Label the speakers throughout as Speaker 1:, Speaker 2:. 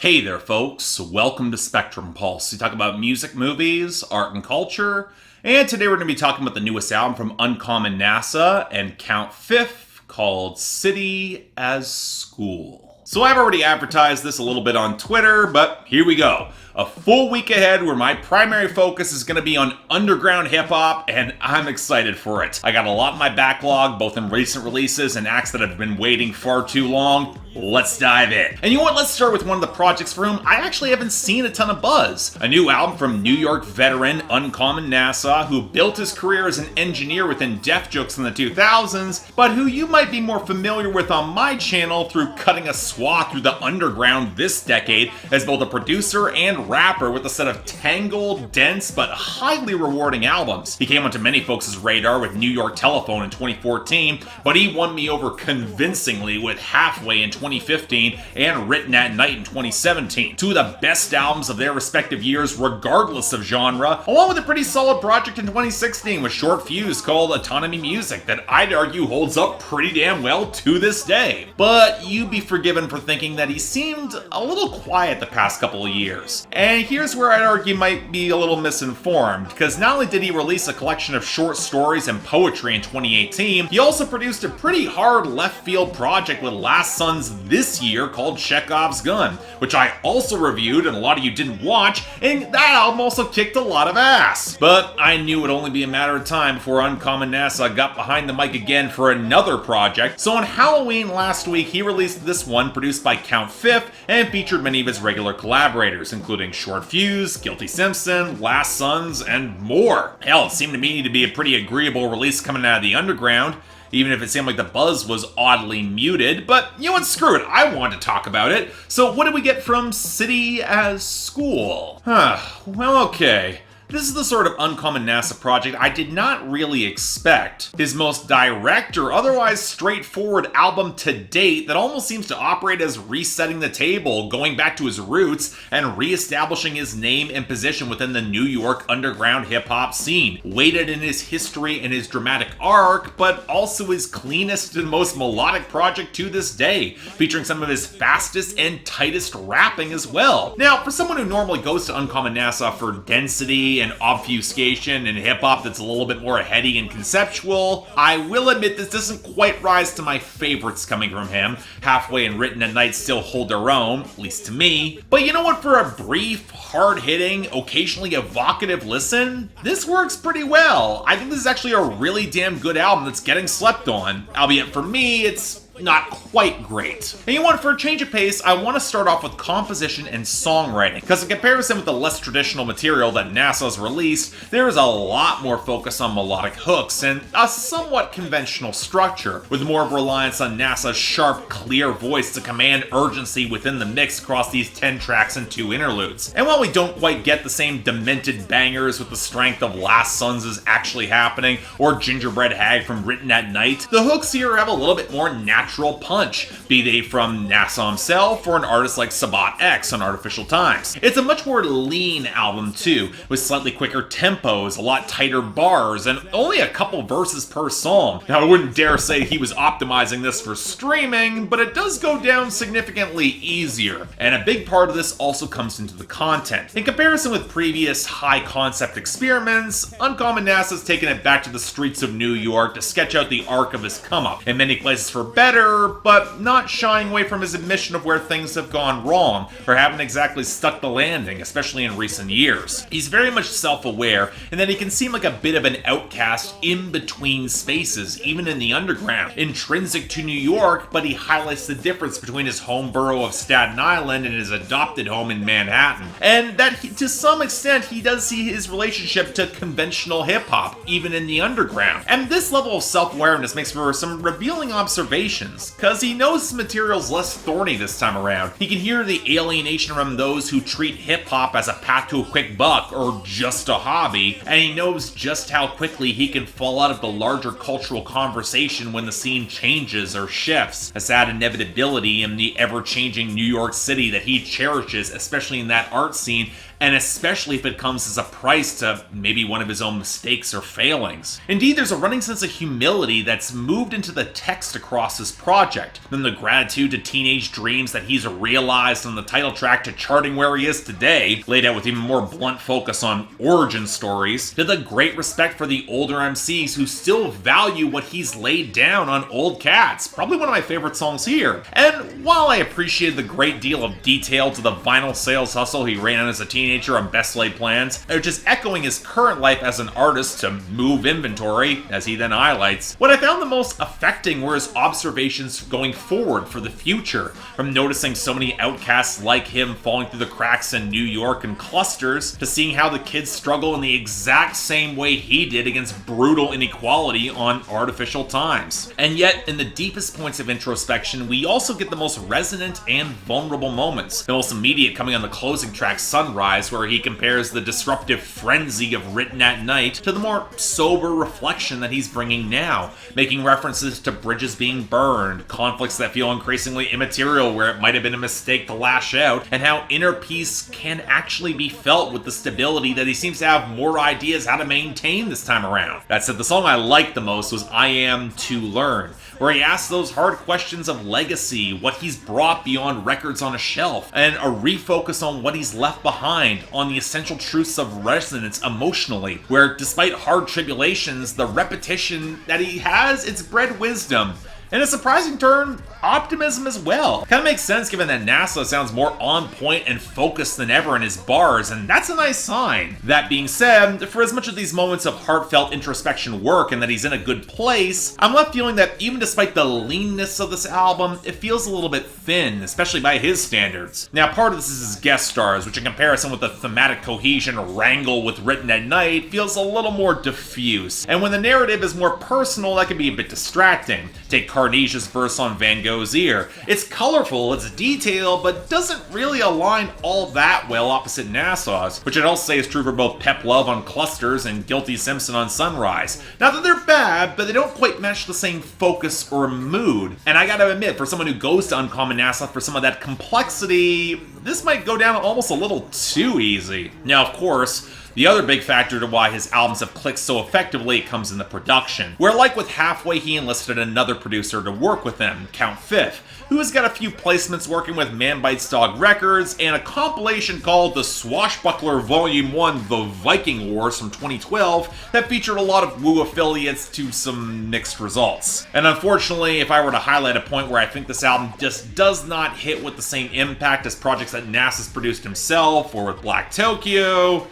Speaker 1: Hey there, folks. Welcome to Spectrum Pulse. We talk about music, movies, art, and culture. And today we're going to be talking about the newest album from Uncommon NASA and Kount Fif called City as School. So I've already advertised this a little bit on Twitter, but here we go. A full week ahead where my primary focus is going to be on underground hip-hop, and I'm excited for it. I got a lot in my backlog, both in recent releases and acts that have been waiting far too long. Let's dive in. And you know what? Let's start with one of the projects for whom I actually haven't seen a ton of buzz. A new album from New York veteran Uncommon NASA, who built his career as an engineer within Def Jux in the 2000s, but who you might be more familiar with on my channel through cutting a swath through the underground this decade as both a producer and rapper with a set of tangled, dense, but highly rewarding albums. He came onto many folks' radar with New York Telephone in 2014, but he won me over convincingly with Halfway in 2015 and Written at Night in 2017. Two of the best albums of their respective years regardless of genre, along with a pretty solid project in 2016 with Short Fuse called Autonomy Music that I'd argue holds up pretty damn well to this day. But you'd be forgiven for thinking that he seemed a little quiet the past couple of years. And here's where I'd argue might be a little misinformed, because not only did he release a collection of short stories and poetry in 2018, he also produced a pretty hard left field project with Last Sons this year called Chekhov's Gun, which I also reviewed and a lot of you didn't watch, and that album also kicked a lot of ass. But I knew it would only be a matter of time before Uncommon NASA got behind the mic again for another project, so on Halloween last week he released this one produced by Kount Fif and featured many of his regular collaborators, including Short Fuse, Guilty Simpson, Last Sons, and more. Hell, it seemed to me to be a pretty agreeable release coming out of the underground, even if it seemed like the buzz was oddly muted. But you know what, screw it, I want to talk about it. So what did we get from City as School? Well, okay. This is the sort of Uncommon NASA project I did not really expect. His most direct or otherwise straightforward album to date that almost seems to operate as resetting the table, going back to his roots, and re-establishing his name and position within the New York underground hip-hop scene. Weighted in his history and his dramatic arc, but also his cleanest and most melodic project to this day, featuring some of his fastest and tightest rapping as well. Now, for someone who normally goes to Uncommon NASA for density and obfuscation and hip-hop that's a little bit more heady and conceptual, I will admit this doesn't quite rise to my favorites coming from him. Halfway and Written at Night still hold their own, at least to me. But you know what, for a brief, hard-hitting, occasionally evocative listen, this works pretty well. I think this is actually a really damn good album that's getting slept on, albeit for me, it's not quite great. And you know what, for a change of pace, I want to start off with composition and songwriting, because in comparison with the less traditional material that NASA's released, there is a lot more focus on melodic hooks and a somewhat conventional structure, with more of a reliance on NASA's sharp, clear voice to command urgency within the mix across these 10 tracks and 2 interludes. And while we don't quite get the same demented bangers with the strength of Last Sons Is Actually Happening or Gingerbread Hag from Written at Night, the hooks here have a little bit more natural punch, be they from NASA himself or an artist like Sadat X on Artificial Times. It's a much more lean album too, with slightly quicker tempos, a lot tighter bars, and only a couple verses per song. Now I wouldn't dare say he was optimizing this for streaming, but it does go down significantly easier, and a big part of this also comes into the content. In comparison with previous high concept experiments, Uncommon NASA's taken it back to the streets of New York to sketch out the arc of his come up, in many places for better, but not shying away from his admission of where things have gone wrong, or haven't exactly stuck the landing, especially in recent years. He's very much self-aware, and that he can seem like a bit of an outcast in between spaces, even in the underground, intrinsic to New York, but he highlights the difference between his home borough of Staten Island and his adopted home in Manhattan, and that to some extent he does see his relationship to conventional hip-hop, even in the underground. And this level of self-awareness makes for some revealing observations, because he knows his material's less thorny this time around. He can hear the alienation from those who treat hip-hop as a path to a quick buck or just a hobby, and he knows just how quickly he can fall out of the larger cultural conversation when the scene changes or shifts, a sad inevitability in the ever-changing New York City that he cherishes, especially in that art scene, and especially if it comes as a price to maybe one of his own mistakes or failings. Indeed, there's a running sense of humility that's moved into the text across his this project. Then the gratitude to teenage dreams that he's realized on the title track to charting where he is today, laid out with even more blunt focus on origin stories, to the great respect for the older MCs who still value what he's laid down on Old Cats, probably one of my favorite songs here. And while I appreciated the great deal of detail to the vinyl sales hustle he ran as a teenager on Best Laid Plans, just echoing his current life as an artist to move inventory, as he then highlights, what I found the most affecting were his observations going forward for the future, from noticing so many outcasts like him falling through the cracks in New York and clusters, to seeing how the kids struggle in the exact same way he did against brutal inequality on artificial times. And yet, in the deepest points of introspection, we also get the most resonant and vulnerable moments. The most immediate coming on the closing track, Sunrise, where he compares the disruptive frenzy of Written at Night to the more sober reflection that he's bringing now, making references to bridges being burned, conflicts that feel increasingly immaterial where it might have been a mistake to lash out, and how inner peace can actually be felt with the stability that he seems to have more ideas how to maintain this time around. That said, the song I liked the most was I Am to Learn, where he asks those hard questions of legacy, what he's brought beyond records on a shelf, and a refocus on what he's left behind, on the essential truths of resonance emotionally, where despite hard tribulations, the repetition that he has, it's bred wisdom. And a surprising turn, optimism as well. Kind of makes sense given that N.Y.S.T sounds more on point and focused than ever in his bars, and that's a nice sign. That being said, for as much of these moments of heartfelt introspection work and that he's in a good place, I'm left feeling that even despite the leanness of this album, it feels a little bit thin, especially by his standards. Now, part of this is his guest stars, which in comparison with the thematic cohesion wrangle with Written at Night, feels a little more diffuse. And when the narrative is more personal, that can be a bit distracting. Take Carnesia's verse on Van Gogh's Ear. It's colorful, it's detailed, but doesn't really align all that well opposite N.Y.S.T's, which I'd also say is true for both Pep Love on Clusters and Guilty Simpson on Sunrise. Not that they're bad, but they don't quite match the same focus or mood. And I gotta admit, for someone who goes to Uncommon N.Y.S.T for some of that complexity, this might go down almost a little too easy. Now, of course, the other big factor to why his albums have clicked so effectively comes in the production, where like with Halfway, he enlisted another producer to work with him, Kount Fif, who has got a few placements working with Man Bites Dog Records and a compilation called The Swashbuckler Volume 1 The Viking Wars from 2012 that featured a lot of Woo affiliates to some mixed results. And unfortunately, if I were to highlight a point where I think this album just does not hit with the same impact as projects that N.Y.S.T has produced himself or with Black Tokyo,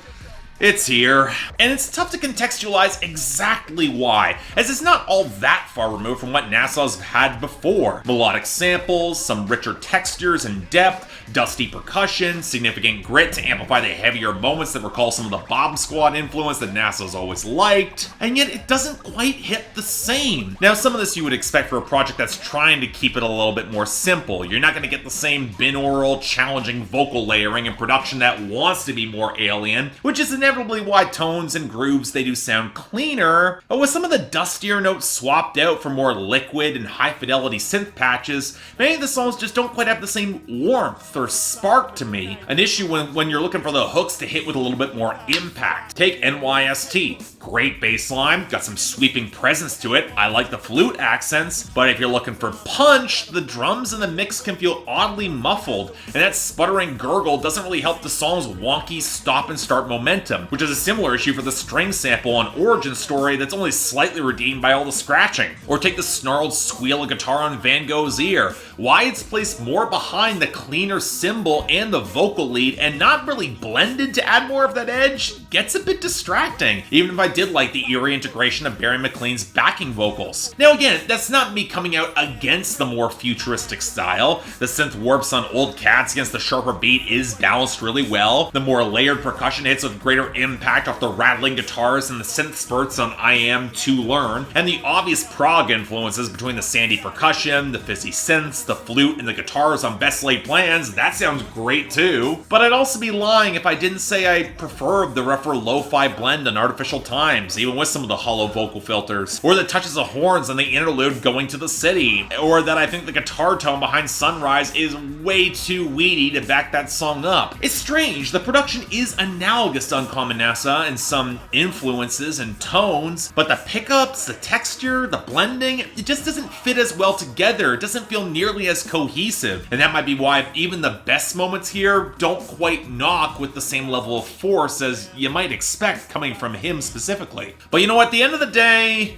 Speaker 1: it's here, and it's tough to contextualize exactly why, as it's not all that far removed from what N.Y.S.T's had before. Melodic samples, some richer textures and depth, dusty percussion, significant grit to amplify the heavier moments that recall some of the Bomb Squad influence that N.Y.S.T's always liked, and yet it doesn't quite hit the same. Now, some of this you would expect for a project that's trying to keep it a little bit more simple. You're not going to get the same binaural, challenging vocal layering and production that wants to be more alien, which is inevitably why tones and grooves they do sound cleaner, but with some of the dustier notes swapped out for more liquid and high-fidelity synth patches, many of the songs just don't quite have the same warmth or spark to me, an issue when you're looking for the hooks to hit with a little bit more impact. Take N.Y.S.T. Great bass line, got some sweeping presence to it, I like the flute accents, but if you're looking for punch, the drums in the mix can feel oddly muffled, and that sputtering gurgle doesn't really help the song's wonky stop and start momentum, which is a similar issue for the string sample on Origin Story that's only slightly redeemed by all the scratching. Or take the snarled squeal of guitar on Van Gogh's Ear. Why it's placed more behind the cleaner cymbal and the vocal lead and not really blended to add more of that edge gets a bit distracting, even if I did like the eerie integration of Barry McLean's backing vocals. Now again, that's not me coming out against the more futuristic style. The synth warps on Old Cats against the sharper beat is balanced really well. The more layered percussion hits with greater impact off the rattling guitars and the synth spurts on I Am to Learn, and the obvious prog influences between the sandy percussion, the fizzy synths, the flute, and the guitars on Best Laid Plans, that sounds great too. But I'd also be lying if I didn't say I prefer the rougher lo-fi blend on Artificial Times, even with some of the hollow vocal filters, or the touches of horns on the interlude Going to the City, or that I think the guitar tone behind Sunrise is way too weedy to back that song up. It's strange, the production is analogous to Uncommon NASA in some influences and tones, but the pickups, the texture, the blending, it just doesn't fit as well together. It doesn't feel nearly as cohesive, and that might be why even the best moments here don't quite knock with the same level of force as you might expect coming from him specifically. But you know, at the end of the day,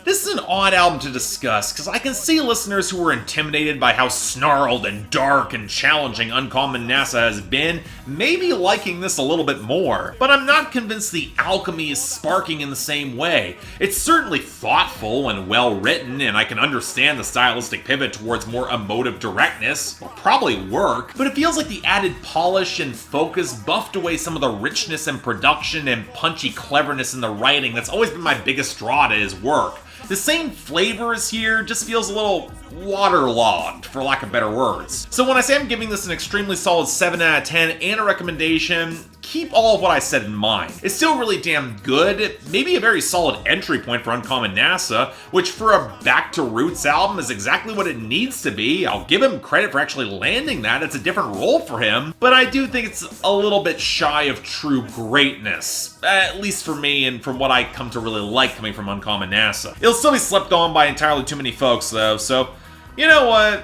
Speaker 1: this is an odd album to discuss, because I can see listeners who were intimidated by how snarled and dark and challenging Uncommon NASA has been maybe liking this a little bit more, but I'm not convinced the alchemy is sparking in the same way. It's certainly thoughtful and well written, and I can understand the stylistic pivot towards more emotive directness will probably work, but it feels like the added polish and focus buffed away some of the richness and production and punchy cleverness in the writing that's always been my biggest draw to his work. The same flavor is here, just feels a little waterlogged, for lack of better words. So when I say I'm giving this an extremely solid 7 out of 10 and a recommendation, keep all of what I said in mind. It's still really damn good, maybe a very solid entry point for Uncommon NASA, which for a Back to Roots album is exactly what it needs to be. I'll give him credit for actually landing that, it's a different role for him, but I do think it's a little bit shy of true greatness, at least for me and from what I come to really like coming from Uncommon NASA. It'll still be slept on by entirely too many folks though, so you know what?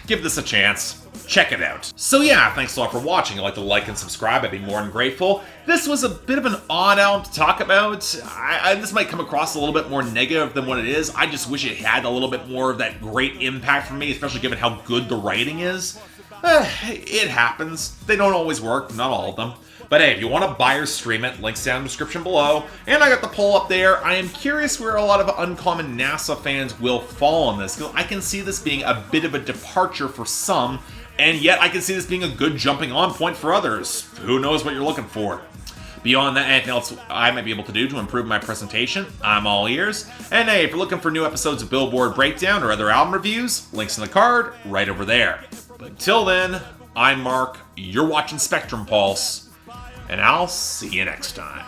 Speaker 1: Give this a chance. Check it out. So yeah, thanks a lot for watching. I'd like to like and subscribe. I'd be more than grateful. This was a bit of an odd album to talk about. This might come across a little bit more negative than what it is. I just wish it had a little bit more of that great impact for me, especially given how good the writing is. It happens. They don't always work, not all of them. But hey, if you want to buy or stream it, links down in the description below. And I got the poll up there. I am curious where a lot of Uncommon NASA fans will fall on this, because I can see this being a bit of a departure for some, and yet I can see this being a good jumping on point for others. Who knows what you're looking for? Beyond that, anything else I might be able to do to improve my presentation, I'm all ears. And hey, if you're looking for new episodes of Billboard Breakdown or other album reviews, links in the card right over there. But until then, I'm Mark, you're watching Spectrum Pulse, and I'll see you next time.